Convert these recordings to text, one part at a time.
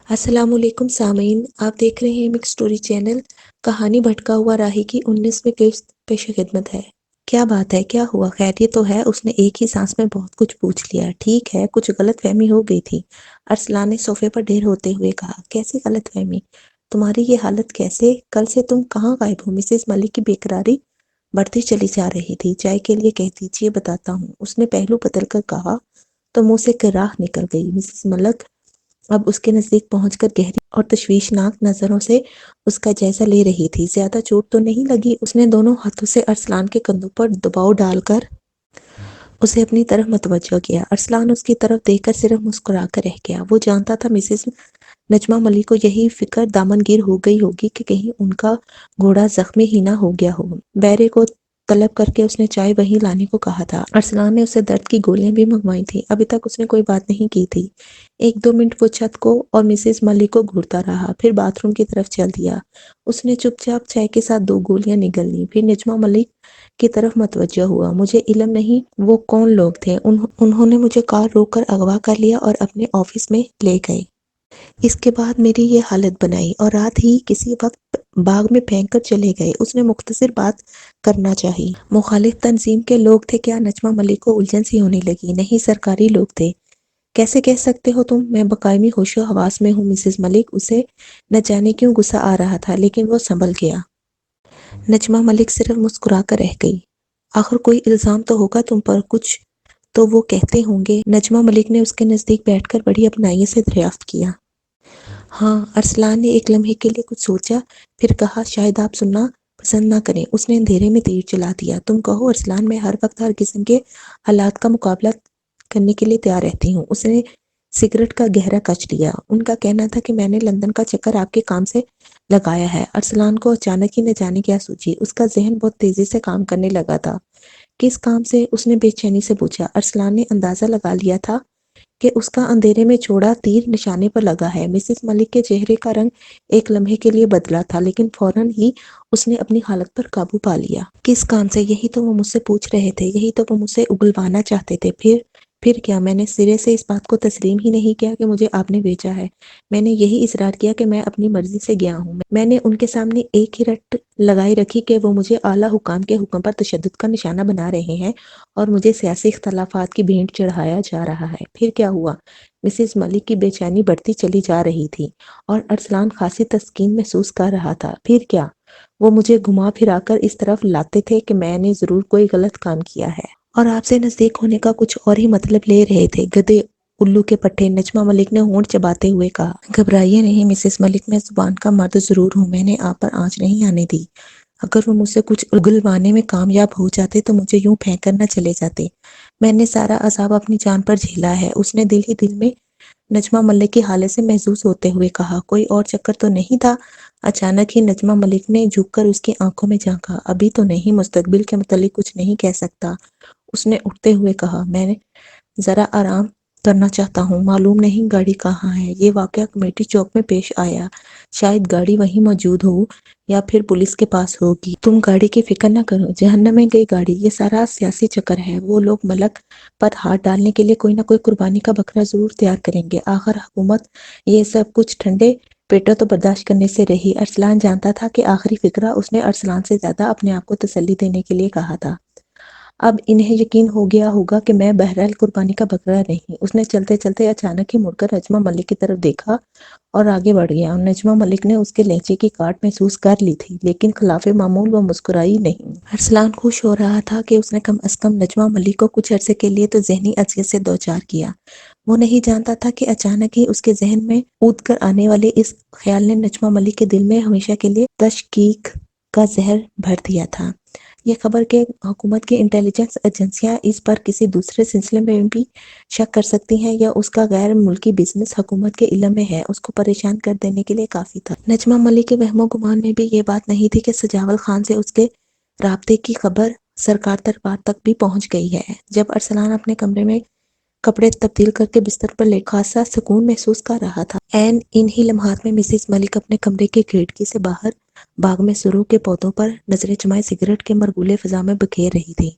السلام علیکم سامعین، آپ دیکھ رہے ہیں مکس سٹوری چینل۔ کہانی بھٹکا ہوا راہی کی 19ویں قسط پیش خدمت ہے۔ کیا بات ہے، کیا ہوا؟ خیریت تو ہے؟ اس نے ایک ہی سانس میں بہت کچھ پوچھ لیا۔ ٹھیک ہے، کچھ غلط فہمی ہو گئی تھی، ارسلان نے صوفے پر ڈھیر ہوتے ہوئے کہا۔ کیسی غلط فہمی؟ تمہاری یہ حالت کیسے؟ کل سے تم کہاں غائب ہو؟ مسز ملک کی بےقراری بڑھتی چلی جا رہی تھی۔ چائے کے لیے کہہ دیجیے، بتاتا ہوں، اس نے پہلو بدل کر کہا تو منہ سے کراہ نکل گئی۔ مسز ملک اب اس کے نزدیک پہنچ کر گہری اور تشویشناک نظروں سے اس کا جائزہ لے رہی تھی۔ زیادہ چوٹ تو نہیں لگی؟ اس نے دونوں ہاتھوں سے ارسلان کے کندھوں پر دباؤ ڈال کر اسے اپنی طرف متوجہ کیا۔ ارسلان اس کی طرف دیکھ کر صرف مسکرا کر رہ گیا۔ وہ جانتا تھا مسز نجمہ ملک کو یہی فکر دامنگیر ہو گئی ہوگی کہ کہیں ان کا گھوڑا زخمی ہی نہ ہو گیا ہو۔ بیرے کو طلب کر کے اس نے چائے وہیں لانے کو کہا تھا۔ ارسلان نے اسے درد کی گولیاں بھی منگوائی تھیں۔ ابھی تک اس نے کوئی بات نہیں کی تھی۔ 1-2 منٹ وہ چھت کو اور مسز ملک کو گھورتا رہا، پھر باتھ روم کی طرف چل دیا۔ اس نے چپ چاپ چائے کے ساتھ 2 گولیاں نگل لیں، پھر نجمہ ملک کی طرف متوجہ ہوا۔ مجھے علم نہیں وہ کون لوگ تھے، انہوں نے مجھے کار روک کر اغوا کر لیا اور اپنے آفس میں لے گئے۔ اس کے بعد میری یہ حالت بنائی اور رات ہی کسی وقت باغ میں پھینک کر چلے گئے۔ اس نے مختصر بات کرنا چاہی۔ مخالف تنظیم کے لوگ تھے کیا؟ نجمہ ملک کو الجھن سی ہونے لگی۔ نہیں، سرکاری لوگ تھے۔ کیسے کہہ سکتے ہو تم؟ میں بقائمی ہوش و حواس میں ہوں مسز ملک۔ اسے نہ جانے کیوں غصہ آ رہا تھا، لیکن وہ سنبھل گیا۔ نجمہ ملک صرف مسکرا کر رہ گئی۔ آخر کوئی الزام تو ہوگا تم پر، کچھ تو وہ کہتے ہوں گے۔ نجمہ ملک نے اس کے نزدیک بیٹھ کر بڑی اپنائی سے دریافت کیا۔ ہاں، ارسلان نے ایک لمحے کے لیے کچھ سوچا، پھر کہا، شاید آپ سننا پسند نہ کریں۔ اس نے اندھیرے میں تیر چلا دیا۔ تم کہو ارسلان، میں ہر وقت ہر قسم کے حالات کا مقابلہ کرنے کے لیے تیار رہتی ہوں۔ اس نے سگریٹ کا گہرا کچ لیا۔ ان کا کہنا تھا کہ میں نے لندن کا چکر آپ کے کام سے لگایا ہے۔ ارسلان کو اچانک ہی نہ جانے کیا سوچی۔ اس کا ذہن بہت تیزی سے کام کرنے لگا تھا۔ کس کام سے؟ اس نے بے چینی سے پوچھا۔ ارسلان نے اندازہ لگا لیا تھا کہ اس کا اندھیرے میں چھوڑا تیر نشانے پر لگا ہے۔ مسز ملک کے چہرے کا رنگ ایک لمحے کے لیے بدلا تھا، لیکن فوراً ہی اس نے اپنی حالت پر قابو پا لیا۔ کس کام سے؟ یہی تو وہ مجھ سے پوچھ رہے تھے، یہی تو وہ مجھ سے اگلوانا چاہتے تھے۔ پھر کیا؟ میں نے سرے سے اس بات کو تسلیم ہی نہیں کیا کہ مجھے آپ نے بھیجا ہے۔ میں نے یہی اصرار کیا کہ میں اپنی مرضی سے گیا ہوں۔ میں نے ان کے سامنے ایک ہی رٹ لگائی رکھی کہ وہ مجھے اعلیٰ حکام کے حکم پر تشدد کا نشانہ بنا رہے ہیں اور مجھے سیاسی اختلافات کی بھینٹ چڑھایا جا رہا ہے۔ پھر کیا ہوا؟ مسز ملک کی بے چینی بڑھتی چلی جا رہی تھی اور ارسلان خاصی تسکین محسوس کر رہا تھا۔ پھر کیا؟ وہ مجھے گھما پھرا کر اس طرف لاتے تھے کہ میں نے ضرور کوئی غلط کام کیا ہے اور آپ سے نزدیک ہونے کا کچھ اور ہی مطلب لے رہے تھے۔ گدے الو کے پٹھے، نجمہ ملک نے ہونٹ چباتے ہوئے کہا۔ گھبرائیے نہیں مسز ملک، میں زبان کا مرد ضرور ہوں۔ میں نے آپ پر آنچ نہیں آنے دی۔ اگر وہ مجھ سے کچھ اگلوانے میں کامیاب ہو جاتے تو مجھے یوں پھینک کر نہ چلے جاتے۔ میں نے سارا عذاب اپنی جان پر جھیلا ہے۔ اس نے دل ہی دل میں نجمہ ملک کی حالت سے محظوظ ہوتے ہوئے کہا۔ کوئی اور چکر تو نہیں تھا؟ اچانک ہی نجمہ ملک نے جھک کر اس کی آنکھوں میں جھانکا۔ ابھی تو نہیں، مستقبل کے متعلق کچھ نہیں کہہ سکتا، اس نے اٹھتے ہوئے کہا۔ میں ذرا آرام کرنا چاہتا ہوں۔ معلوم نہیں گاڑی کہاں ہے؟ یہ واقعہ کمیٹی چوک میں پیش آیا، شاید گاڑی وہیں موجود ہو یا پھر پولیس کے پاس ہوگی۔ تم گاڑی کی فکر نہ کرو، جہنم میں گئی گاڑی۔ یہ سارا سیاسی چکر ہے۔ وہ لوگ ملک پر ہاتھ ڈالنے کے لیے کوئی نہ کوئی قربانی کا بکرا ضرور تیار کریں گے۔ آخر حکومت یہ سب کچھ ٹھنڈے پیٹوں تو برداشت کرنے سے رہی۔ ارسلان جانتا تھا کہ آخری فقرہ اس نے ارسلان سے زیادہ اپنے آپ کو تسلی دینے کے لیے کہا تھا۔ اب انہیں یقین ہو گیا ہوگا کہ میں بہرحال قربانی کا بکرا نہیں۔ اس نے چلتے چلتے اچانک ہی مڑ کر نجمہ ملک کی طرف دیکھا اور آگے بڑھ گیا۔ نجمہ ملک نے اس کے لہجے کی کاٹ محسوس کر لی تھی، لیکن خلاف معمول وہ مسکرائی نہیں۔ ارسلان خوش ہو رہا تھا کہ اس نے کم از کم نجمہ ملک کو کچھ عرصے کے لیے تو ذہنی اذیت سے دوچار کیا۔ وہ نہیں جانتا تھا کہ اچانک ہی اس کے ذہن میں اود کر آنے والے اس خیال نے نجمہ ملک کے دل میں ہمیشہ کے لیے تشکیک کا زہر بھر دیا تھا۔ یہ خبر کہ حکومت کی انٹیلیجنس ایجنسیاں اس پر کسی دوسرے سلسلے میں بھی شک کر سکتی ہیں یا اس کا غیر ملکی بزنس حکومت کے علم میں ہے، اس کو پریشان کر دینے کے لیے کافی تھا۔ نجمہ ملک کے وہم و گمان میں بھی یہ بات نہیں تھی کہ سجاول خان سے اس کے رابطے کی خبر سرکار دربار تک بھی پہنچ گئی ہے۔ جب ارسلان اپنے کمرے میں کپڑے تبدیل کر کے بستر پر لیٹ خاصا سکون محسوس کر رہا تھا۔ عین انہی لمحات میں مسز ملک اپنے کمرے کی کھڑکی سے باہر باغ میں سرو کے پودوں پر نظریں جمائے سگریٹ کے مرغولے فضا میں بکھیر رہی تھی۔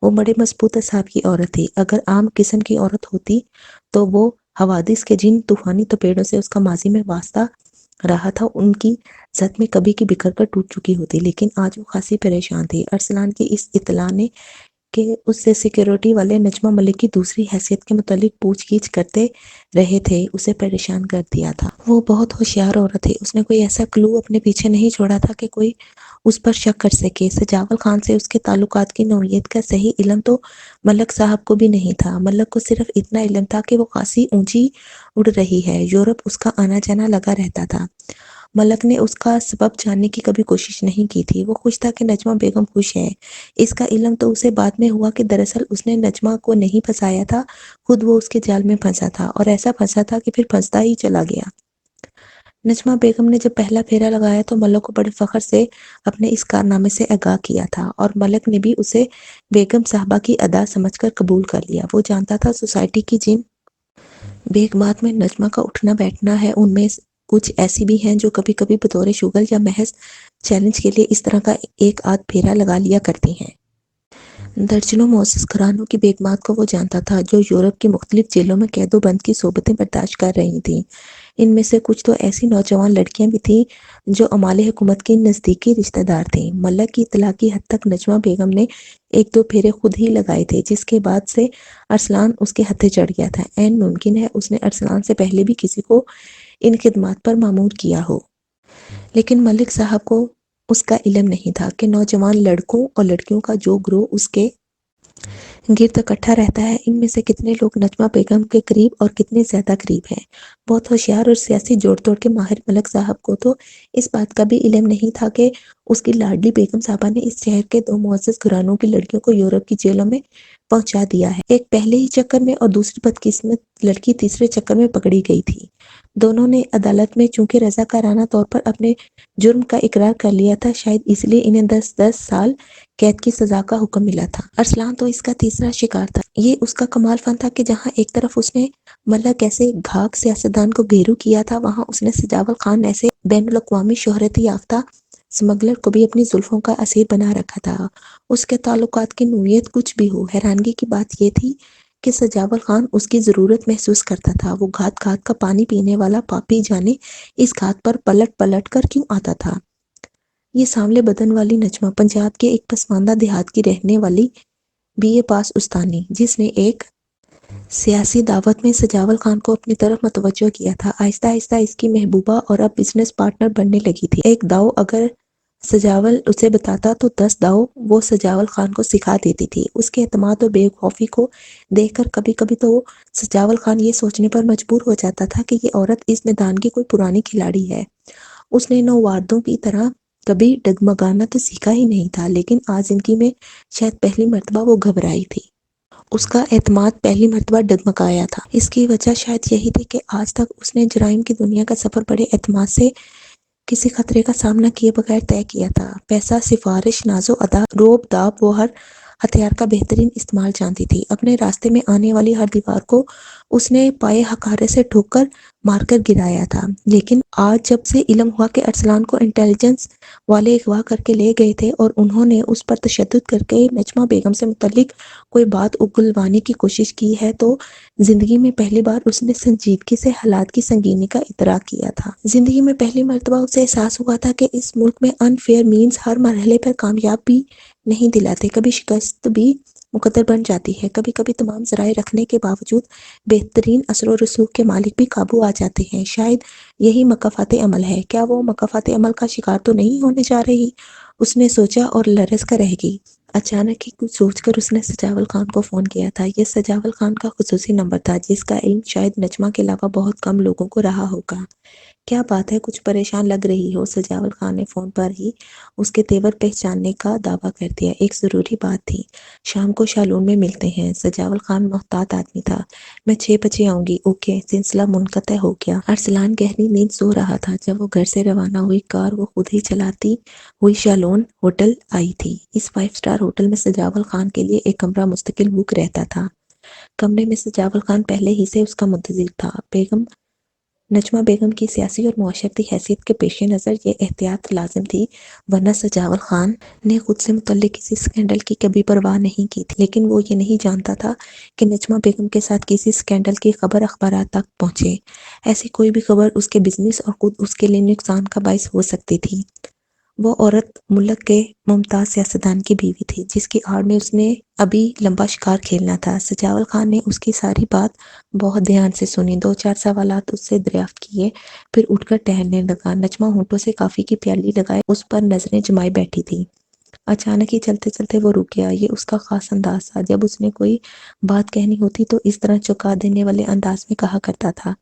وہ بڑے مضبوط اعصاب کی عورت تھی۔ اگر عام قسم کی عورت ہوتی تو وہ حوادث کے جن طوفانی تپیڑوں سے اس کا ماضی میں واسطہ رہا تھا ان کی زد میں کبھی کی بکھر کر ٹوٹ چکی ہوتی، لیکن آج وہ خاصی پریشان تھی۔ ارسلان کی اس اطلاع نے کہ اس سے سیکیورٹی والے نجمہ ملک کی دوسری حیثیت کے متعلق پوچھ گچھ کرتے رہے تھے، اسے پریشان کر دیا تھا۔ وہ بہت ہوشیار عورت تھی، اس نے کوئی ایسا کلو اپنے پیچھے نہیں چھوڑا تھا کہ کوئی اس پر شک کر سکے۔ سجاول خان سے اس کے تعلقات کی نوعیت کا صحیح علم تو ملک صاحب کو بھی نہیں تھا۔ ملک کو صرف اتنا علم تھا کہ وہ خاصی اونچی اڑ رہی ہے، یورپ اس کا آنا جانا لگا رہتا تھا۔ ملک نے اس کا سبب جاننے کی کبھی کوشش نہیں کی تھی۔ وہ خوش تھا کہ نجمہ بیگم خوش ہے۔ اس کا علم تو اسے بعد میں ہوا کہ دراصل اس نے نجمہ کو نہیں پھنسایا تھا، خود وہ اس کے جال میں پھنسا تھا، اور ایسا پھنسا تھا کہ پھر پھنستا ہی چلا گیا۔ نجمہ بیگم نے جب پہلا پھیرا لگایا تو ملک کو بڑے فخر سے اپنے اس کارنامے سے آگاہ کیا تھا، اور ملک نے بھی اسے بیگم صاحبہ کی ادا سمجھ کر قبول کر لیا۔ وہ جانتا تھا سوسائٹی کی جن بیگمات میں نجمہ کا اٹھنا بیٹھنا ہے، ان میں کچھ ایسی بھی ہیں جو کبھی کبھی بطور شغل یا محض چیلنج کے لیے اس طرح کا ایک آدھ پھیرا لگا لیا کرتی ہیں۔ درجنوں معزز گھرانوں کی بیگمات کو وہ جانتا تھا جو یورپ کی مختلف جیلوں میں قید و بند کی صحبتیں برداشت کر رہی تھیں۔ ان میں سے کچھ تو ایسی نوجوان لڑکیاں بھی تھیں جو عمال حکومت کی نزدیکی رشتہ دار تھیں۔ ملک کی اطلاع کی حد تک نجمہ بیگم نے ایک دو پھیرے خود ہی لگائے تھے، جس کے بعد سے ارسلان اس کے ہتھے چڑھ گیا تھا۔ عین ممکن ہے اس نے ارسلان سے پہلے بھی کسی کو ان خدمات پر مامور کیا ہو، لیکن ملک صاحب کو اس کا علم نہیں تھا کہ نوجوان لڑکوں اور لڑکیوں کا جو گروہ اس کے گرد اکٹھا رہتا ہے، ان میں سے کتنے لوگ نجمہ بیگم کے قریب اور کتنے زیادہ قریب ہیں۔ بہت ہوشیار اور سیاسی جوڑ توڑ کے ماہر ملک صاحب کو تو اس بات کا بھی علم نہیں تھا کہ اس کی لاڈلی بیگم صاحبہ نے اس شہر کے دو معزز گھرانوں کی لڑکیوں کو یورپ کی جیلوں میں پہنچا دیا ہے۔ ایک پہلے ہی چکر میں اور دوسری بدقسمت لڑکی تیسرے چکر میں پکڑی گئی تھی۔ دونوں نے عدالت میں چونکہ رضاکارانہ طور پر اپنے جرم کا اقرار کر لیا تھا، شاید اس لیے انہیں 10 سال قید کی سزا کا حکم ملا تھا۔ ارسلان تو اس کا تیسرا شکار تھا۔ یہ اس کا کمال فن تھا کہ جہاں ایک طرف اس نے ملک ایسے گھاگ سیاستدان کو گھیرو کیا تھا، وہاں اس نے سجاول خان ایسے بین الاقوامی شہرت یافتہ سمگلر کو بھی اپنی زلفوں کا اسیر بنا رکھا تھا۔ اس کے تعلقات کی نوعیت کچھ بھی ہو، حیرانگی کی بات یہ تھی کہ سجاول خان اس کی ضرورت محسوس کرتا تھا۔ وہ گھات گھات کا پانی پینے والا پاپی جانے اس گھات پر پلٹ پلٹ کر کیوں آتا تھا۔ یہ سانولے بدن والی نجمہ پنجاب کے ایک پسماندہ دیہات کی رہنے والی BA پاس استانی، جس نے ایک سیاسی دعوت میں سجاول خان کو اپنی طرف متوجہ کیا تھا، آہستہ آہستہ اس کی محبوبہ اور اب بزنس پارٹنر بننے لگی تھی۔ ایک داؤ اگر سجاول اسے بتاتا تو 10 داؤ وہ سجاول خان کو سکھا دیتی تھی۔ اس کے اعتماد اور بے خوفی کو دیکھ کر کبھی کبھی تو سجاول خان یہ سوچنے پر مجبور ہو جاتا تھا کہ یہ عورت اس میدان کی کوئی پرانی کھلاڑی ہے۔ اس نے نوادروں کی طرح کبھی ڈگمگانا تو سیکھا ہی نہیں تھا، لیکن آج زندگی میں شاید پہلی مرتبہ وہ گھبرائی تھی۔ اس کا اعتماد پہلی مرتبہ ڈگمگایا تھا۔ اس کی وجہ شاید یہی تھی کہ آج تک اس نے جرائم کی دنیا کا سفر بڑے اعتماد سے کسی خطرے کا سامنا کیے بغیر طے کیا تھا۔ پیسہ، سفارش، ناز و ادا، روب داب، وہ ہر ہتھیار کا بہترین استعمال جانتی تھی۔ اپنے راستے میں آنے والی ہر دیوار کو اس نے پائے حقارے سے ٹھوکر مار کر گرایا تھا، لیکن آج جب سے علم ہوا کہ ارسلان کو انٹیلیجنس والے اغوا کر کے لے گئے تھے اور انہوں نے اس پر تشدد کر کے نجمہ بیگم سے متعلق کوئی بات اگلوانے کی کوشش کی ہے، تو زندگی میں پہلی بار اس نے سنجیدگی سے حالات کی سنگینی کا ادراک کیا تھا۔ زندگی میں پہلی مرتبہ اسے احساس ہوا تھا کہ اس ملک میں انفیئر مینز ہر مرحلے پر کامیاب بھی نہیں دلاتے، کبھی شکست بھی مقدر بن جاتی ہے، کبھی کبھی تمام ذرائع رکھنے کے باوجود بہترین اثر و رسوخ کے مالک بھی قابو آ جاتے ہیں۔ شاید یہی مکافات عمل ہے۔ کیا وہ مکافات عمل کا شکار تو نہیں ہونے جا رہی؟ اس نے سوچا اور لرز کر رہ گئی۔ اچانک ہی کچھ سوچ کر اس نے سجاول خان کو فون کیا تھا۔ یہ سجاول خان کا خصوصی نمبر تھا، جس کا علم شاید نجمہ کے علاوہ بہت کم لوگوں کو رہا ہوگا۔ کیا بات ہے، کچھ پریشان لگ رہی ہو؟ سجاول خان نے فون پر ہی اس کے تیور پہچاننے کا دعویٰ کر دیا۔ ایک ضروری بات تھی، شام کو شالون میں ملتے ہیں۔ سجاول خان محتاط آدمی تھا۔ میں 6 بجے آؤں گی۔ اوکے۔ سلسلہ منقطع ہو گیا۔ ارسلان گہری نیند سو رہا تھا جب وہ گھر سے روانہ ہوئی کار وہ خود ہی چلاتی ہوئی شالون ہوٹل آئی تھی۔ اس 5 اسٹار ہوٹل میں سجاول خان کے لیے ایک کمرہ مستقل بک رہتا تھا۔ کمرے میں سجاول خان پہلے ہی سے اس کا منتظر تھا۔ بیگم نجمہ بیگم کی سیاسی اور معاشرتی حیثیت کے پیش نظر یہ احتیاط لازم تھی، ورنہ سجاول خان نے خود سے متعلق کسی سکینڈل کی کبھی پرواہ نہیں کی تھی، لیکن وہ یہ نہیں جانتا تھا کہ نجمہ بیگم کے ساتھ کسی سکینڈل کی خبر اخبارات تک پہنچے۔ ایسی کوئی بھی خبر اس کے بزنس اور خود اس کے لیے نقصان کا باعث ہو سکتی تھی۔ وہ عورت ملک کے ممتاز سیاستدان کی بیوی تھی، جس کی آڑ میں اس نے ابھی لمبا شکار کھیلنا تھا۔ سجاول خان نے اس کی ساری بات بہت دھیان سے سنی، 2-4 سوالات اس سے دریافت کیے، پھر اٹھ کر ٹہلنے لگا۔ نجمہ ہونٹوں سے کافی کی پیالی لگائے اس پر نظریں جمائے بیٹھی تھی۔ اچانک ہی چلتے چلتے وہ رک گیا۔ یہ اس کا خاص انداز تھا، جب اس نے کوئی بات کہنی ہوتی تو اس طرح چونکا دینے والے انداز میں کہا کرتا تھا،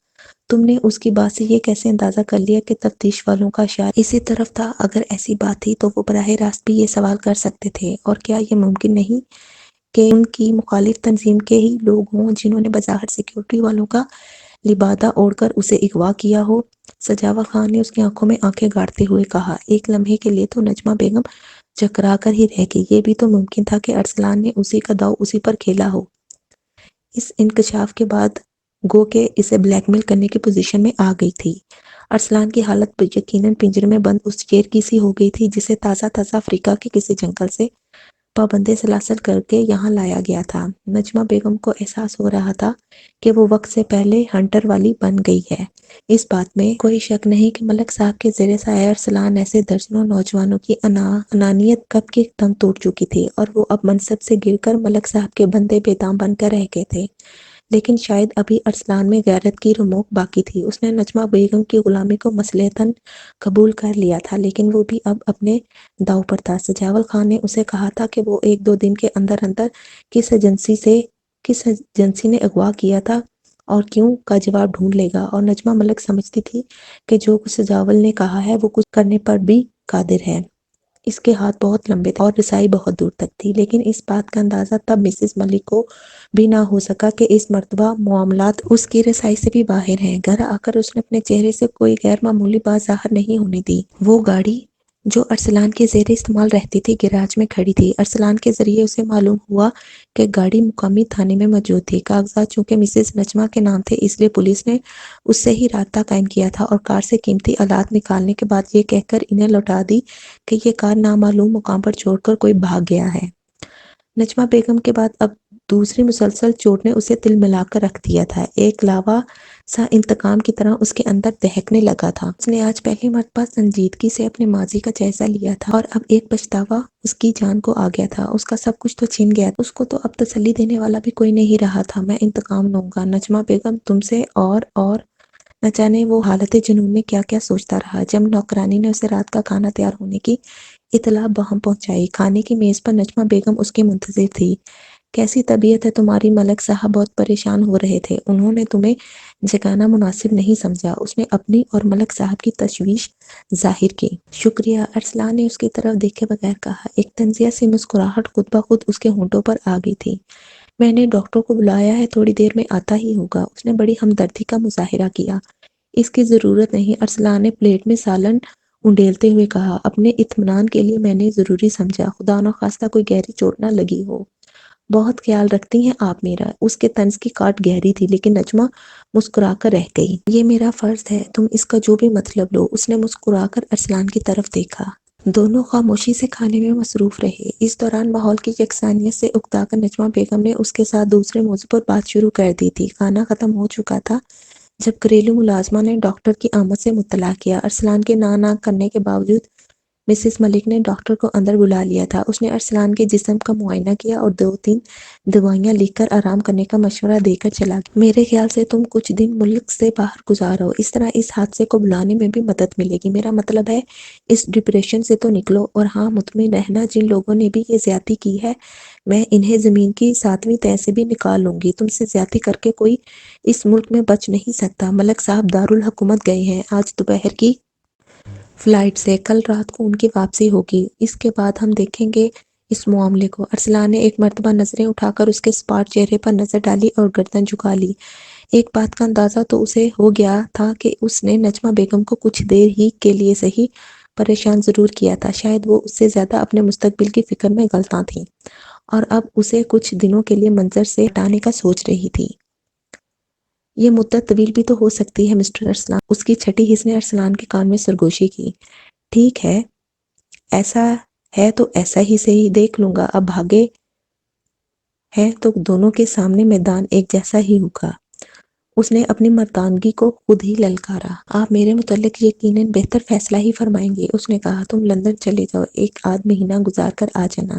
تم نے اس کی بات سے یہ کیسے اندازہ کر لیا کہ تفتیش والوں کا اشارہ اسی طرف تھا؟ اگر ایسی بات تھی تو وہ براہ راست بھی یہ سوال کر سکتے تھے، اور کیا یہ ممکن نہیں کہ ان کی مخالف تنظیم کے ہی لوگ ہوں جنہوں نے بظاہر سیکیورٹی والوں کا لبادہ اوڑھ کر اسے اغوا کیا ہو؟ سجاول خان نے اس کی آنکھوں میں آنکھیں گاڑتے ہوئے کہا۔ ایک لمحے کے لیے تو نجمہ بیگم چکرا کر ہی رہ گئی۔ یہ بھی تو ممکن تھا کہ ارسلان نے اسی کا داؤ اسی پر کھیلا ہو۔ اس انکشاف کے بعد گو کہ اسے بلیک میل کرنے کی پوزیشن میں آ گئی تھی۔ ارسلان کی حالت یقیناً پنجرے میں بند اس شیر کی سی ہو گئی تھی جسے تازہ تازہ افریقہ کے کسی جنگل سے پابندِ سلاسل کر کے یہاں لایا گیا تھا۔ نجمہ بیگم کو احساس ہو رہا تھا کہ وہ وقت سے پہلے ہنٹر والی بن گئی ہے۔ اس بات میں کوئی شک نہیں کہ ملک صاحب کے زیر سایہ ارسلان ایسے درجنوں نوجوانوں کی انانیت کب کی دم توڑ چکی تھی، اور وہ اب منصب سے گر کر ملک صاحب کے بندے بے دام بن کر رہ گئے تھے۔ لیکن شاید ابھی ارسلان میں غیرت کی رموک باقی تھی۔ اس نے نجمہ بیگم کی غلامی کو مسلحتاً قبول کر لیا تھا، لیکن وہ بھی اب اپنے داؤ پر تھا۔ سجاول خان نے اسے کہا تھا کہ وہ 1-2 دن کے اندر اندر کس ایجنسی نے اغوا کیا تھا اور کیوں کا جواب ڈھونڈ لے گا، اور نجمہ ملک سمجھتی تھی کہ جو کچھ سجاول نے کہا ہے وہ کچھ کرنے پر بھی قادر ہے۔ اس کے ہاتھ بہت لمبے تھے اور رسائی بہت دور تک تھی، لیکن اس بات کا اندازہ تب مسز ملک کو بھی نہ ہو سکا کہ اس مرتبہ معاملات اس کی رسائی سے بھی باہر ہیں۔ گھر آ کر اس نے اپنے چہرے سے کوئی غیر معمولی بات ظاہر نہیں ہونے دی۔ وہ گاڑی جو ارسلان کے زیر استعمال رہتی تھی گیراج میں کھڑی تھی۔ ارسلان کے ذریعے اسے معلوم ہوا کہ گاڑی مقامی تھانے میں موجود تھی۔ کاغذات چونکہ مسز نجمہ کے نام تھے، اس لیے پولیس نے اس سے ہی رابطہ قائم کیا تھا اور کار سے قیمتی آلات نکالنے کے بعد یہ کہہ کر انہیں لوٹا دی کہ یہ کار نامعلوم مقام پر چھوڑ کر کوئی بھاگ گیا ہے۔ نجمہ بیگم کے بعد اب دوسری مسلسل چوٹ نے اسے تل ملا کر رکھ دیا تھا۔ ایک لاوا سا انتقام کی طرح اس کے اندر دہقنے لگا تھا۔ اس نے آج پہلی مرتبہ سنجیدگی سے اپنے ماضی کا جائزہ لیا تھا، اور اب ایک پچھتاوا اس کی جان کو آ گیا تھا۔ اس کا سب کچھ تو چھن گیا تھا، اس کو تو اب تسلی دینے والا بھی کوئی نہیں رہا تھا۔ میں انتقام لوں گا نجمہ بیگم تم سے، اور نہ جانے وہ حالت جنون میں کیا کیا سوچتا رہا۔ جب نوکرانی نے اسے رات کا کھانا تیار ہونے کی اطلاع بہم پہنچائی، کھانے کی میز پر نجمہ بیگم اس کی منتظر تھی۔ کیسی طبیعت ہے تمہاری؟ ملک صاحب بہت پریشان ہو رہے تھے، انہوں نے تمہیں جگانا مناسب نہیں سمجھا۔ اس نے اپنی اور ملک صاحب کی تشویش ظاہر کی۔ شکریہ، ارسلان نے اس کی طرف دیکھے بغیر کہا۔ ایک طنزیہ سی مسکراہٹ خود بخود اس کے ہونٹوں پر آ گئی تھی۔ میں نے ڈاکٹر کو بلایا ہے، تھوڑی دیر میں آتا ہی ہوگا۔ اس نے بڑی ہمدردی کا مظاہرہ کیا۔ اس کی ضرورت نہیں، ارسلان نے پلیٹ میں سالن انڈیلتے ہوئے کہا۔ اپنے اطمینان کے لیے میں نے ضروری سمجھا، خدا نخواستہ کوئی گہری چوٹ نہ لگی ہو۔ بہت خیال رکھتی ہیں آپ میرا۔ اس کے طنز کی کاٹ گہری تھی، لیکن نجمہ مسکرا کر رہ گئی۔ یہ میرا فرض ہے، تم اس کا جو بھی مطلب لو۔ اس نے مسکرا کر ارسلان کی طرف دیکھا۔ دونوں خاموشی سے کھانے میں مصروف رہے۔ اس دوران ماحول کی یکسانیت سے اکتا کر نجمہ بیگم نے اس کے ساتھ دوسرے موضوع پر بات شروع کر دی تھی۔ کھانا ختم ہو چکا تھا جب گھریلو ملازمہ نے ڈاکٹر کی آمد سے مطلع کیا۔ ارسلان کے نہ کرنے کے باوجود مسز ملک نے ڈاکٹر کو اندر بلا لیا تھا۔ اس نے ارسلان کے جسم کا معائنہ کیا اور 2-3 دوائیاں لکھ کر آرام کرنے کا مشورہ دے کر چلا گیا۔ میرے خیال سے تم کچھ دن ملک سے باہر گزارو، اس طرح اس حادثے کو بھلانے میں بھی مدد ملے گی۔ میرا مطلب ہے اس ڈپریشن سے تو نکلو، اور ہاں مطمئن رہنا، جن لوگوں نے بھی یہ زیادتی کی ہے میں انہیں زمین کی 7ویں تہہ سے بھی نکال لوں گی۔ تم سے زیادتی کر کے کوئی اس ملک میں بچ نہیں سکتا۔ ملک صاحب دارالحکومت گئے ہیں آج دوپہر کی فلائٹ سے، کل رات کو ان کی واپسی ہوگی۔ اس کے بعد ہم دیکھیں گے اس معاملے کو۔ ارسلان نے ایک مرتبہ نظریں اٹھا کر اس کے سپاٹ چہرے پر نظر ڈالی اور گردن جھکا لی۔ ایک بات کا اندازہ تو اسے ہو گیا تھا کہ اس نے نجمہ بیگم کو کچھ دیر ہی کے لیے صحیح پریشان ضرور کیا تھا۔ شاید وہ اس سے زیادہ اپنے مستقبل کی فکر میں غلطاں تھیں، اور اب اسے کچھ دنوں کے لیے منظر سے ہٹانے کا سوچ رہی تھی۔ یہ مدت طویل بھی تو ہو سکتی ہے مسٹر ارسلان، اس کی چھٹی حس نے ارسلان کے کان میں سرگوشی کی۔ ٹھیک ہے، ایسا ہے تو ایسا ہی صحیح، دیکھ لوں گا۔ اب بھاگے ہیں تو دونوں کے سامنے میدان ایک جیسا ہی ہوگا۔ اس نے اپنی مردانگی کو خود ہی للکارا۔ آپ میرے متعلق یقیناً بہتر فیصلہ ہی فرمائیں گے، اس نے کہا۔ تم لندن چلے جاؤ، ایک آدھ مہینہ گزار کر آ جانا۔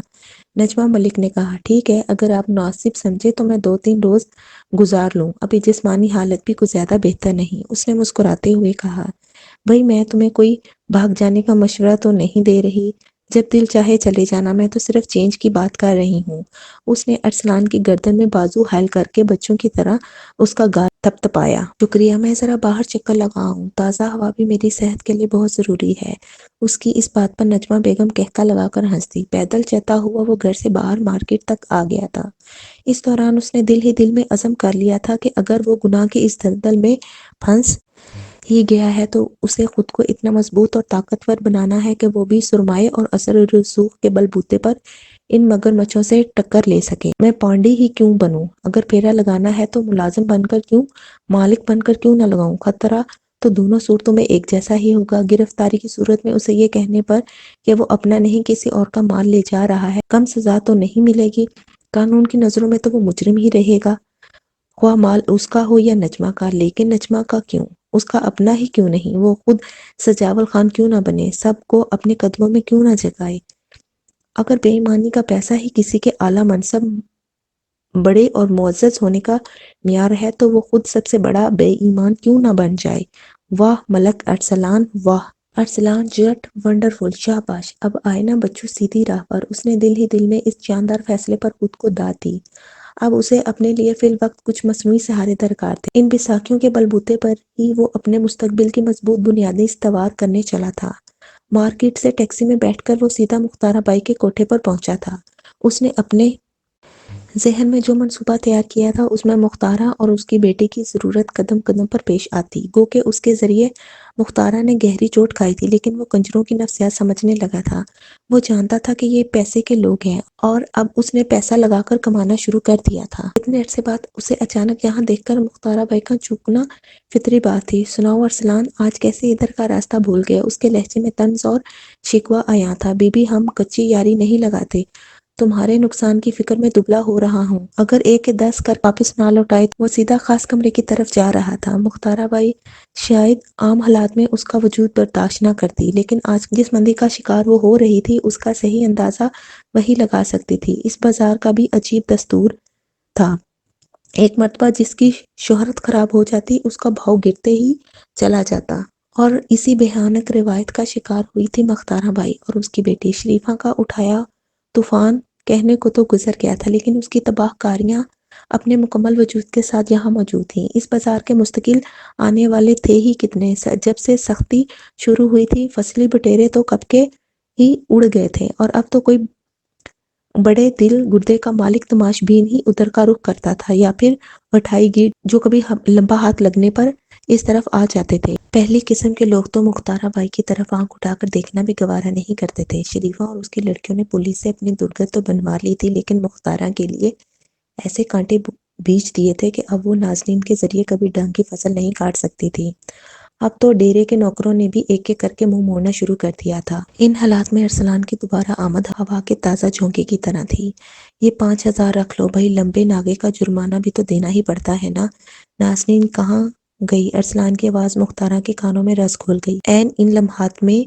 نجمہ ملک نے کہا، ٹھیک ہے، اگر آپ مناسب سمجھے تو میں 2-3 روز گزار لوں، ابھی جسمانی حالت بھی کچھ زیادہ بہتر نہیں، اس نے مسکراتے ہوئے کہا۔ بھئی میں تمہیں کوئی بھاگ جانے کا مشورہ تو نہیں دے رہی، جب دل چاہے چلے جانا، میں تو صرف چینج کی بات کر رہی ہوں۔ اس نے ارسلان کی گردن میں بازو حائل کر کے بچوں کی طرح اس کا گال تپ تپایا۔ شکریہ، میں ذرا باہر چکر لگاؤں، تازہ ہوا بھی میری صحت کے لیے بہت ضروری ہے۔ اس کی اس بات پر نجمہ بیگم قہقہ لگا کر ہنس دی۔ پیدل چلتا ہوا وہ گھر سے باہر مارکیٹ تک آ گیا تھا۔ اس دوران اس نے دل ہی دل میں عزم کر لیا تھا کہ اگر وہ گناہ کی اس دلدل میں پھنس ہی گیا ہے تو اسے خود کو اتنا مضبوط اور طاقتور بنانا ہے کہ وہ بھی سرمایہ اور اثر و رسوخ کے بل بوتے پر ان مگر مچھوں سے ٹکر لے سکے۔ میں پانڈی ہی کیوں بنوں؟ اگر پھیرا لگانا ہے تو ملازم بن کر کیوں، مالک بن کر کیوں نہ لگاؤں؟ خطرہ تو دونوں صورتوں میں ایک جیسا ہی ہوگا۔ گرفتاری کی صورت میں اسے یہ کہنے پر کہ وہ اپنا نہیں کسی اور کا مال لے جا رہا ہے کم سزا تو نہیں ملے گی، قانون کی نظروں میں تو وہ مجرم ہی رہے گا، خواہ مال اس کا ہو یا نجمہ کا۔ لیکن نجمہ کا کیوں؟ اس کا اپنا ہی کیوں نہیں؟ وہ خود سجاول خان کیوں نہ بنے، سب کو اپنے قدموں میں کیوں نہ جگائے؟ اگر بے ایمانی کا پیسہ ہی کسی کے اعلیٰ منصب، بڑے اور معزز ہونے کا معیار ہے تو وہ خود سب سے بڑا بے ایمان کیوں نہ بن جائے؟ واہ ملک ارسلان، واہ! ارسلان جٹ ونڈرفل، شاباش! اب آئے نا بچوں سیدھی راہ پر۔ اس نے دل ہی دل میں اس جاندار فیصلے پر خود کو داد دی۔ اب اسے اپنے لیے فی الوقت کچھ مصنوعی سہارے درکار تھے۔ ان بیساکھیوں کے بل بوتے پر ہی وہ اپنے مستقبل کی مضبوط بنیادیں استوار کرنے چلا تھا۔ مارکیٹ سے ٹیکسی میں بیٹھ کر وہ سیدھا مختارہ بائی کے کوٹھے پر پہنچا تھا۔ اس نے اپنے ذہن میں جو منصوبہ تیار کیا تھا اس میں مختارہ اور اس کی بیٹی کی ضرورت قدم قدم پر پیش آتی، گو کہ اس کے ذریعے مختارہ نے گہری چوٹ کھائی تھی، لیکن وہ کنجروں کی نفسیات سمجھنے لگا تھا۔ وہ جانتا تھا کہ یہ پیسے کے لوگ ہیں اور اب اس نے پیسہ لگا کر کمانا شروع کر دیا تھا۔ اتنے عرصے بعد اسے اچانک یہاں دیکھ کر مختارہ بائی کا چونکنا فطری بات تھی۔ سناؤ ارسلان، آج کیسے ادھر کا راستہ بھول گئے؟ اس کے لہجے میں طنز اور شکوہ عیاں تھا۔ بی بی ہم کچی یاری نہیں لگاتے، تمہارے نقصان کی فکر میں دبلا ہو رہا ہوں۔ اگر 1 کے 10 کر واپس نہ لوٹائے تو وہ سیدھا خاص کمرے کی طرف جا رہا تھا۔ مختارہ بائی شاید عام حالات میں اس کا وجود برداشت نہ کرتی، لیکن آج جس مندی کا شکار وہ ہو رہی تھی اس کا صحیح اندازہ وہی لگا سکتی تھی۔ اس بازار کا بھی عجیب دستور تھا، ایک مرتبہ جس کی شہرت خراب ہو جاتی اس کا بھاؤ گرتے ہی چلا جاتا، اور اسی بھیانک روایت کا شکار ہوئی تھی مختارہ بائی اور اس کی بیٹی شریفہ کا اٹھایا طوفان کہنے کو تو گزر گیا تھا، لیکن اس کی تباہ کاریاں اپنے مکمل وجود کے ساتھ یہاں موجود تھیں۔ اس بازار کے مستقل آنے والے تھے ہی کتنے، جب سے سختی شروع ہوئی تھی فصلی بٹیرے تو کب کے ہی اڑ گئے تھے، اور اب تو کوئی بڑے دل گردے کا مالک تماش بین ہی ادھر کا رخ کرتا تھا، یا پھر مٹھائی گیر جو کبھی لمبا ہاتھ لگنے پر اس طرف آ جاتے تھے۔ پہلی قسم کے لوگ تو مختارہ بائی کی طرف آنکھ اٹھا کر دیکھنا بھی گوارا نہیں کرتے تھے۔ شریفہ اور اس کی لڑکیوں نے پولیس سے اپنی درگت تو بنوا لی تھی، لیکن مختارہ کے لیے ایسے کانٹے بیچ دیے تھے کہ اب وہ نازنین کے ذریعے کبھی ڈنگ کی فصل نہیں کاٹ سکتی تھی۔ اب تو ڈیرے کے نوکروں نے بھی ایک ایک کر کے منہ موڑنا شروع کر دیا تھا۔ ان حالات میں ارسلان کی دوبارہ آمد ہوا کے تازہ جھونکے کی طرح تھی۔ یہ 5,000 رکھ لو بھائی، لمبے ناگے کا جرمانہ بھی تو دینا ہی پڑتا ہے نا۔ نازنین کہاں گئی؟ ارسلان کی آواز مختارہ کے کانوں میں رس گھول گئی۔ عین ان لمحات میں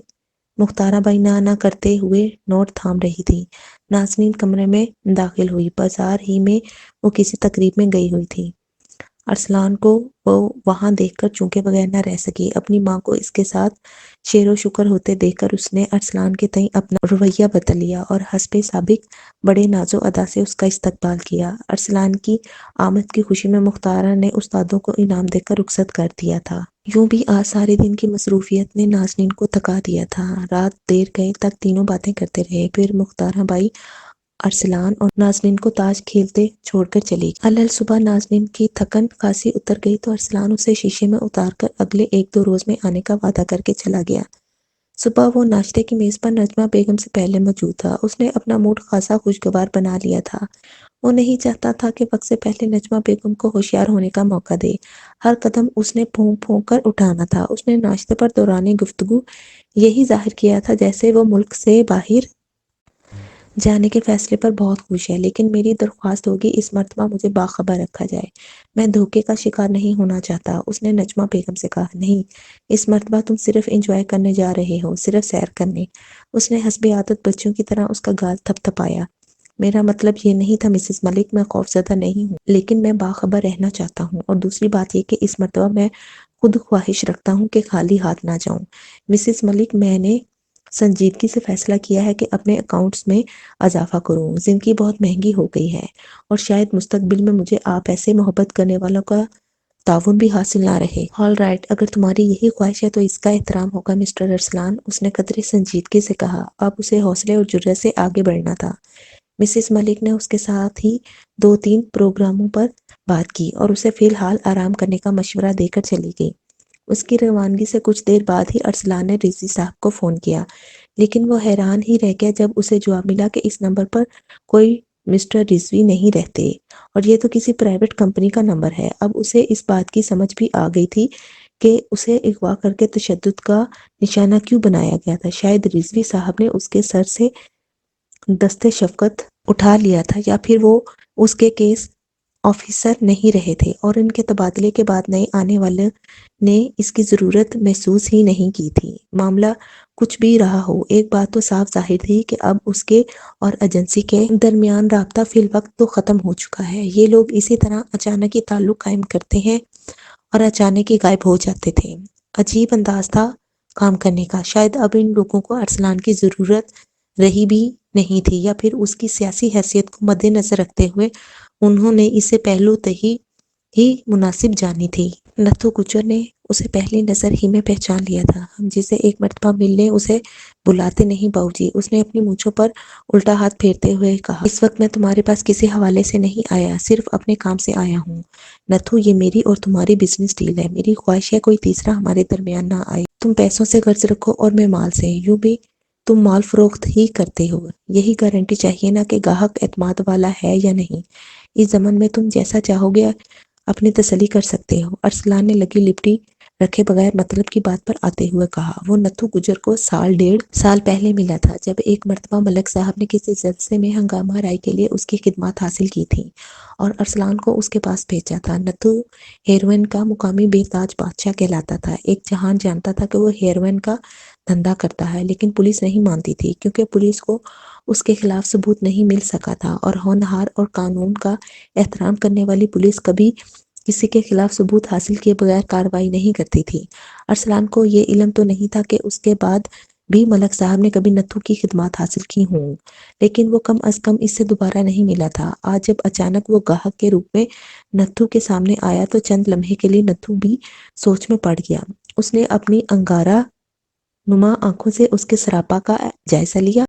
مختارہ بائی نہ کرتے ہوئے نوٹ تھام رہی تھی۔ نازنین کمرے میں داخل ہوئی، بازار ہی میں وہ کسی تقریب میں گئی ہوئی تھی۔ ارسلان کو وہ وہاں دیکھ کر چونکے بغیر نہ رہ سکی۔ اپنی ماں کو اس کے ساتھ شیر و شکر ہوتے دیکھ کر اس نے ارسلان کے تئیں اپنا رویہ بدل لیا اور حسب سابق بڑے ناز و ادا سے اس کا استقبال کیا۔ ارسلان کی آمد کی خوشی میں مختارہ نے استادوں کو انعام دے کر رخصت کر دیا تھا۔ یوں بھی آج سارے دن کی مصروفیت نے نازنین کو تھکا دیا تھا۔ رات دیر گئے تک تینوں باتیں کرتے رہے، پھر مختارہ بائی ارسلان اور نازنین کو تاش کھیلتے چھوڑ کر چلی گئی۔ الل صبح نازنین کی تھکن خاصی اتر گئی تو ارسلان اسے شیشے میں اتار کر اگلے 1-2 روز میں آنے کا وعدہ کر کے چلا گیا۔ صبح وہ ناشتے کی میز پر نجمہ بیگم سے پہلے موجود تھا۔ اس نے اپنا موڈ خاصا خوشگوار بنا لیا تھا۔ وہ نہیں چاہتا تھا کہ وقت سے پہلے نجمہ بیگم کو ہوشیار ہونے کا موقع دے۔ ہر قدم اس نے پھونک پھونک کر اٹھانا تھا۔ اس نے ناشتے پر دوران گفتگو یہی ظاہر کیا تھا جیسے وہ ملک سے باہر جانے کے فیصلے پر بہت خوش ہے، لیکن میری درخواست ہوگی اس مرتبہ مجھے باخبر رکھا جائے۔ میں دھوکے کا شکار نہیں ہونا چاہتا۔ اس نے نجمہ بیگم سے کہا، نہیں، اس مرتبہ تم صرف انجوائے کرنے جا رہے ہو، صرف سیر کرنے۔ اس نے حسب عادت بچوں کی طرح اس کا گال تھپ تھپایا۔ میرا مطلب یہ نہیں تھا مسز ملک، میں خوفزدہ نہیں ہوں، لیکن میں باخبر رہنا چاہتا ہوں، اور دوسری بات یہ کہ اس مرتبہ میں خود خواہش رکھتا ہوں کہ خالی ہاتھ نہ جاؤں۔ مسز ملک، میں نے سنجیدگی سے فیصلہ کیا ہے کہ اپنے اکاؤنٹس میں اضافہ کروں۔ زندگی بہت مہنگی ہو گئی ہے، اور شاید مستقبل میں مجھے آپ ایسے محبت کرنے والوں کا تعاون بھی حاصل نہ رہے۔ آل رائٹ، اگر تمہاری یہی خواہش ہے تو اس کا احترام ہوگا مسٹر ارسلان، اس نے قدرے سنجیدگی سے کہا۔ اب اسے حوصلے اور جرأت سے آگے بڑھنا تھا۔ مسز ملک نے اس کے ساتھ ہی 2-3 پروگراموں پر بات کی اور اسے فی الحال آرام کرنے کا مشورہ دے کر چلی گئی۔ اس کی روانگی سے کچھ دیر بعد ہی ارسلان نے رضوی صاحب کو فون کیا، لیکن وہ حیران ہی رہ گیا جب اسے جواب ملا کہ اس نمبر پر کوئی مسٹر رضوی نہیں رہتے، اور یہ تو کسی پرائیویٹ کمپنی کا نمبر ہے۔ اب اسے اس بات کی سمجھ بھی آ گئی تھی کہ اسے اغوا کر کے تشدد کا نشانہ کیوں بنایا گیا تھا۔ شاید رضوی صاحب نے اس کے سر سے دست شفقت اٹھا لیا تھا، یا پھر وہ اس کے کیس آفیسر نہیں رہے تھے، اور ان کے تبادلے کے بعد نئے آنے والے نے اس کی ضرورت محسوس ہی نہیں کی تھی۔ معاملہ کچھ بھی رہا ہو، ایک بات تو صاف ظاہر تھی کہ اب اس کے اور ایجنسی کے درمیان رابطہ فی الوقت تو ختم ہو چکا ہے۔ یہ لوگ اسی طرح اچانک ہی تعلق قائم کرتے ہیں اور اچانک ہی غائب ہو جاتے تھے۔ عجیب انداز تھا کام کرنے کا۔ شاید اب ان لوگوں کو ارسلان کی ضرورت رہی بھی نہیں تھی، یا پھر اس کی سیاسی حیثیت کو مد نظر رکھتے ہوئے انہوں نے اسے پہلو ہی مناسب جانی تھی۔ نتھو گجر نے اسے پہلی نظر ہی میں پہچان لیا تھا۔ ہم جسے ایک مرتبہ ملنے اسے بلاتے نہیں باؤ جی، اس نے اپنی مونچھوں پر الٹا ہاتھ پھیرتے ہوئے کہا۔ اس وقت میں تمہارے پاس کسی حوالے سے نہیں آیا، صرف اپنے کام سے آیا ہوں۔ نتھو، یہ میری اور تمہاری بزنس ڈیل ہے۔ میری خواہش ہے کوئی تیسرا ہمارے درمیان نہ آئے۔ تم پیسوں سے قرض رکھو اور میں مال سے۔ یوں بھی تم مال فروخت ہی کرتے ہو، یہی گارنٹی چاہیے نا کہ گاہک اعتماد والا ہے یا نہیں۔ اس زمن میں تم جیسا چاہو گے اپنی تسلی کر سکتے ہو، ارسلان نے لگی لپٹی رکھے بغیر مطلب کی بات پر آتے ہوئے کہا۔ وہ نتھو گجر کو 1.5 سال پہلے ملا تھا، جب ایک مرتبہ ملک صاحب نے کسی جلسے میں ہنگامہ رائے کے لیے اس کی خدمات حاصل کی تھیں اور ارسلان کو اس کے پاس بھیجا تھا۔ نتھو ہیروئن کا مقامی بے تاج بادشاہ کہلاتا تھا۔ ایک جہان جانتا تھا کہ وہ ہیروئن کا دھندا کرتا ہے، لیکن پولیس نہیں مانتی تھی، کیونکہ پولیس کو اس کے خلاف ثبوت نہیں مل سکا تھا، اور ہونہار اور قانون کا احترام کرنے والی پولیس کبھی کسی کے خلاف ثبوت حاصل کیے بغیر کارروائی نہیں کرتی تھی۔ ارسلان کو یہ علم تو نہیں تھا کہ اس کے بعد بھی ملک صاحب نے کبھی نتھو کی خدمات حاصل کی ہوں، لیکن وہ کم از کم اس سے دوبارہ نہیں ملا تھا۔ آج جب اچانک وہ گاہک کے روپ میں نتھو کے سامنے آیا تو چند لمحے کے لیے نتھو بھی سوچ میں پڑ گیا۔ اس نے اپنی انگارہ نما آنکھوں سے اس کے سراپا کا جائزہ لیا۔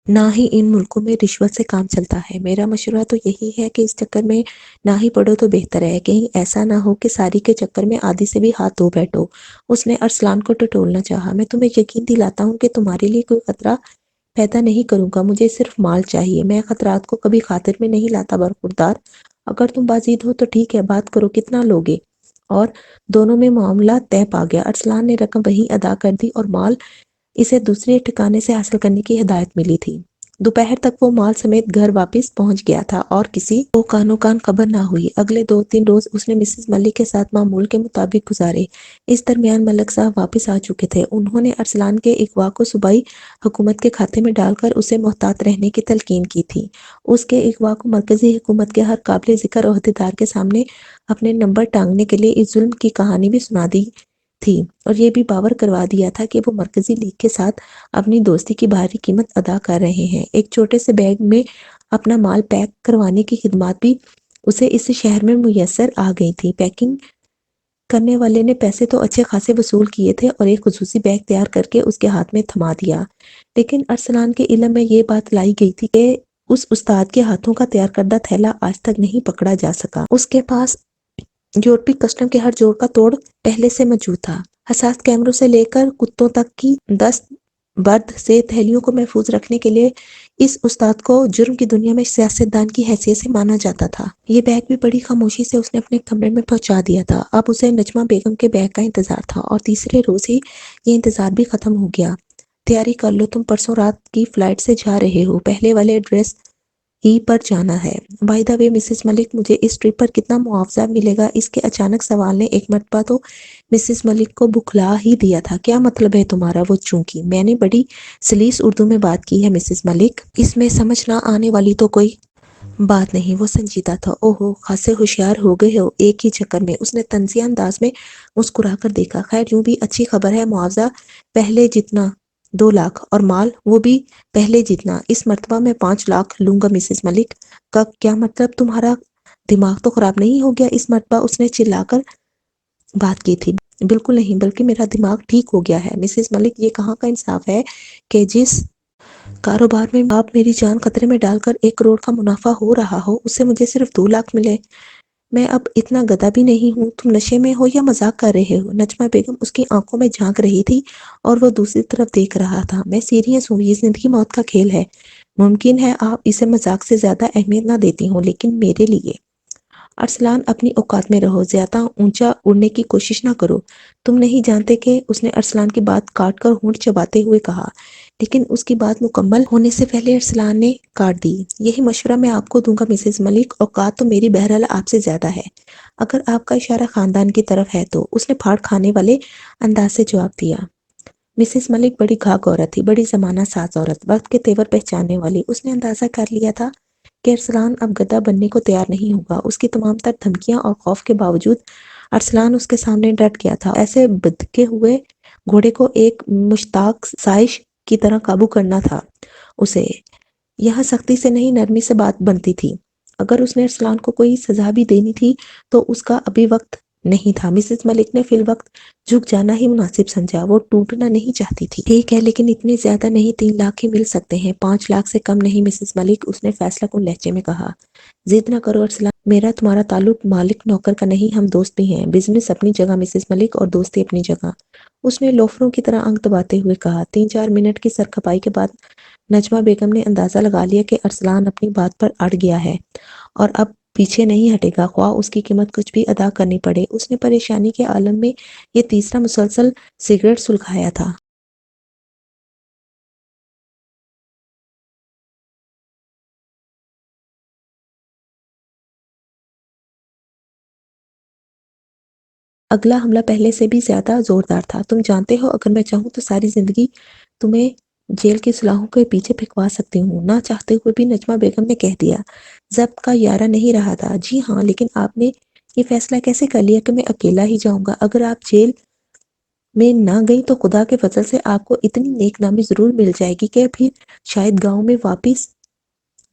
نہ ہی ان ملکوں میں رشوت سے کام چلتا ہے۔ میرا مشورہ تو یہی ہے کہ اس چکر میں نہ ہی پڑو تو بہتر ہے، کہیں ایسا نہ ہو کہ ساری کے چکر میں آدھی سے بھی ہاتھ دھو بیٹھو۔ اس نے ارسلان کو ٹٹولنا چاہا۔ میں تمہیں یقین دلاتا ہوں کہ تمہارے لیے کوئی خطرہ پیدا نہیں کروں گا، مجھے صرف مال چاہیے۔ میں خطرات کو کبھی خاطر میں نہیں لاتا برخوردار۔ اگر تم بازید ہو تو ٹھیک ہے، بات کرو، کتنا لوگے؟ اور دونوں میں معاملہ طے پا گیا۔ ارسلان نے رقم وہیں ادا کر دی اور مال اسے دوسرے ٹھکانے سے حاصل کرنے کی ہدایت ملی تھی۔ دوپہر تک وہ مال سمیت گھر واپس پہنچ گیا تھا اور کسی کو کانوں کان خبر نہ ہوئی۔ اگلے 2-3 روز اس نے مسز ملک کے ساتھ معمول کے مطابق گزارے۔ اس درمیان ملک صاحب واپس آ چکے تھے۔ انہوں نے ارسلان کے اغوا کو صوبائی حکومت کے کھاتے میں ڈال کر اسے محتاط رہنے کی تلقین کی تھی۔ اس کے اغوا کو مرکزی حکومت کے ہر قابل ذکر عہدیدار کے سامنے اپنے نمبر ٹانگنے کے لیے اس ظلم کی کہانی بھی سنا دی تھی اور یہ بھی باور کروا دیا تھا کہ وہ مرکزی لیگ کے ساتھ اپنی دوستی کی بھاری قیمت ادا کر رہے ہیں۔ ایک چھوٹے سے بیگ میں اپنا مال پیک کروانے کی خدمات بھی اسے اس شہر میں میسر آ گئی تھی۔ پیکنگ کرنے والے نے پیسے تو اچھے خاصے وصول کیے تھے اور ایک خصوصی بیگ تیار کر کے اس کے ہاتھ میں تھما دیا، لیکن ارسلان کے علم میں یہ بات لائی گئی تھی کہ اس استاد کے ہاتھوں کا تیار کردہ تھیلا آج تک نہیں پکڑا جا سکا۔ اس کے پاس یورپی کسٹم کے ہر جوڑ کا توڑ پہلے سے موجود تھا۔ حساس کیمروں سے لے کر کتوں تک کی دست برد سے تھیلیوں کو محفوظ رکھنے کے لیے اس استاد کو جرم کی دنیا میں سیاستدان کی حیثیت سے مانا جاتا تھا۔ یہ بیگ بھی بڑی خاموشی سے اس نے اپنے کمرے میں پہنچا دیا تھا۔ اب اسے نجمہ بیگم کے بیگ کا انتظار تھا اور تیسرے روز ہی یہ انتظار بھی ختم ہو گیا۔ تیاری کر لو، تم پرسوں رات کی فلائٹ سے جا رہے ہو، پہلے والے ایڈریس ہی پر جانا ہے۔ بائی دا وے مسز ملک، مجھے اس ٹرپ پر کتنا معاوضہ ملے گا؟ اس کے اچانک سوال نے ایک مرتبہ تو مسز ملک کو بکھلا ہی دیا تھا۔ کیا مطلب ہے تمہارا؟ وہ چونکی میں نے بڑی سلیس اردو میں بات کی ہے مسز ملک، اس میں سمجھ نہ آنے والی تو کوئی بات نہیں۔ وہ سنجیدہ تھا۔ اوہو، خاصے ہوشیار ہو گئے ہو ایک ہی چکر میں۔ اس نے طنزیہ انداز میں مسکرا کر دیکھا۔ خیر یوں بھی اچھی خبر ہے، معاوضہ پہلے جتنا 2 لاکھ اور مال وہ بھی پہلے جتنا۔ اس مرتبہ میں 5 لاکھ لوں گا مسز ملک۔ کا کیا مطلب؟ تمہارا دماغ تو خراب نہیں ہو گیا؟ اس مرتبہ اس نے چلا کر بات کی تھی۔ بالکل نہیں، بلکہ میرا دماغ ٹھیک ہو گیا ہے مسز ملک۔ یہ کہاں کا انصاف ہے کہ جس کاروبار میں آپ میری جان خطرے میں ڈال کر 1 کروڑ کا منافع ہو رہا ہو، اس سے مجھے صرف 2 لاکھ ملے؟ میں اب اتنا گدھا بھی نہیں ہوں۔ تم نشے میں ہو یا مذاق کر رہے ہو؟ نجمہ بیگم اس کی آنکھوں میں جھانک رہی تھی اور وہ دوسری طرف دیکھ رہا تھا۔ میں سیریس ہوں، یہ زندگی موت کا کھیل ہے۔ ممکن ہے آپ اسے مذاق سے زیادہ اہمیت نہ دیتی ہوں، لیکن میرے لیے ارسلان اپنی اوقات میں رہو، زیادہ اونچا اڑنے کی کوشش نہ کرو۔ تم نہیں جانتے کہ اس نے ارسلان کی بات کاٹ کر ہونٹ چباتے ہوئے کہا، لیکن اس کی بات مکمل ہونے سے پہلے ارسلان نے کاٹ دی۔ یہی مشورہ میں آپ کو دوں گا مسز ملک، اوقات تو میری بہرحال آپ سے زیادہ ہے، اگر آپ کا اشارہ خاندان کی طرف ہے تو، اس نے پھاڑ کھانے والے انداز سے جواب دیا۔ مسز ملک بڑی گھاک عورت تھی، بڑی زمانہ ساز عورت، وقت کے تیور پہچاننے والی۔ اس نے اندازہ کر لیا تھا کہ ارسلان اب گدھا بننے کو تیار نہیں ہوگا۔ اس کی تمام تر دھمکیاں اور خوف کے باوجود ارسلان اس کے سامنے ڈٹ گیا تھا۔ ایسے بدکے ہوئے گھوڑے کو ایک مشتاق سائش کی طرح قابو کرنا تھا اسے۔ یہاں سختی سے نہیں، نرمی سے بات بنتی تھی۔ اگر اس نے ارسلان کو کوئی سزا بھی دینی تھی تو اس کا ابھی وقت نہیں تھا۔ مسز ملک نے فی الوقت جھک جانا ہی مناسب سمجھا۔ وہ ٹوٹنا نہیں چاہتی تھی۔ ٹھیک ہے، لیکن اتنے زیادہ نہیں، 3 لاکھ ہی مل سکتے ہیں، 5 لاکھ سے کم نہیں مسز ملک، اس نے فیصلہ کن لہجے میں کہا۔ ضد نہ کرو ارسلان، میرا تمہارا تعلق مالک نوکر کا نہیں، ہم دوست بھی ہیں۔ بزنس اپنی جگہ مسز ملک اور دوستی اپنی جگہ، اس نے لوفروں کی طرح انک دباتے ہوئے کہا۔ 3-4 منٹ کی سرکھپائی کے بعد نجمہ بیگم نے اندازہ لگا لیا کہ ارسلان اپنی بات پر اڑ گیا ہے اور اب پیچھے نہیں ہٹے گا، خواہ اس کی قیمت کچھ بھی ادا کرنی پڑے۔ اس نے پریشانی کے عالم میں یہ تیسرا مسلسل سگریٹ سلگایا تھا۔ اگلا حملہ پہلے سے بھی زیادہ زوردار تھا۔ تم جانتے ہو اگر میں چاہوں تو ساری زندگی تمہیں جیل کی سلاخوں کے پیچھے پھینکوا سکتی ہوں۔ نہ چاہتے ہوئے بھی نجمہ بیگم نے کہہ دیا۔ ضبط کا یارہ نہیں رہا تھا۔ جی ہاں، لیکن آپ نے یہ فیصلہ کیسے کر لیا کہ میں اکیلا ہی جاؤں گا؟ اگر آپ جیل میں نہ گئی تو خدا کے فضل سے آپ کو اتنی نیک نامی ضرور مل جائے گی کہ پھر شاید گاؤں میں واپس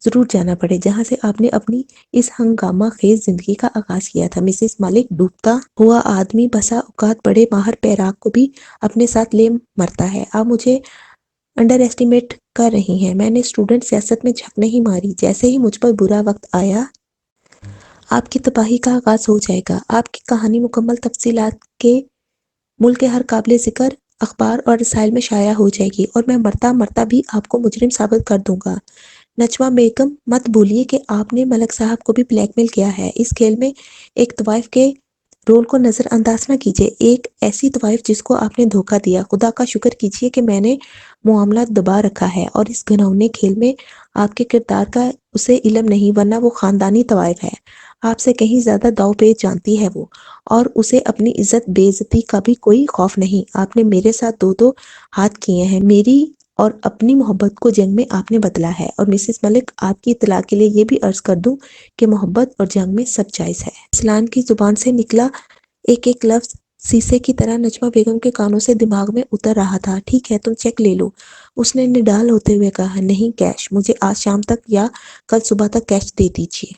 ضرور جانا پڑے جہاں سے آپ نے اپنی اس ہنگامہ خیز زندگی کا آغاز کیا تھا۔ مسز ملک، ڈوبتا ہوا آدمی بسا اوقات بڑے ماہر پیراک کو بھی اپنے ساتھ لے مرتا ہے۔ آپ مجھے انڈر ایسٹیمیٹ کر رہی ہیں۔ میں نے اسٹوڈنٹ سیاست میں جھک نہیں ماری۔ جیسے ہی مجھ پر برا وقت آیا، آپ کی تباہی کا آغاز ہو جائے گا۔ آپ کی کہانی مکمل تفصیلات کے ملک کے ہر قابل ذکر اخبار اور رسائل میں شائع ہو جائے گی اور میں مرتا مرتا بھی آپ کو مجرم ثابت کر دوں گا۔ نجمہ بیگم، مت بھولیے کہ آپ نے ملک صاحب کو بھی بلیک میل کیا ہے۔ اس کھیل میں ایک طوائف کے رول کو نظر انداز نہ کیجیے، ایک ایسی وائف جس کو آپ نے دھوکہ دیا، خدا کا شکر کیجیے کہ میں نے معاملات دبا رکھا ہے اور اس گھنونے کھیل میں آپ کے کردار کا اسے علم نہیں، ورنہ وہ خاندانی طوائف ہے، آپ سے کہیں زیادہ داؤ پیچ جانتی ہے وہ، اور اسے اپنی عزت بے عزتی کا بھی کوئی خوف نہیں۔ آپ نے میرے ساتھ دو دو ہاتھ کیے ہیں، میری اور اپنی محبت کو جنگ میں آپ نے بدلا ہے، اور مسز ملک آپ کی اطلاع کے لیے یہ بھی عرض کر دوں کہ محبت اور جنگ میں سب جائز ہے۔ اسلان کی زبان سے نکلا ایک ایک لفظ سیسے کی طرح نجمہ بیگم کے کانوں سے دماغ میں اتر رہا تھا۔ ٹھیک ہے، تم چیک لے لو، اس نے نڈال ہوتے ہوئے کہا۔ نہیں، کیش، مجھے آج شام تک یا کل صبح تک کیش دے دیجیے۔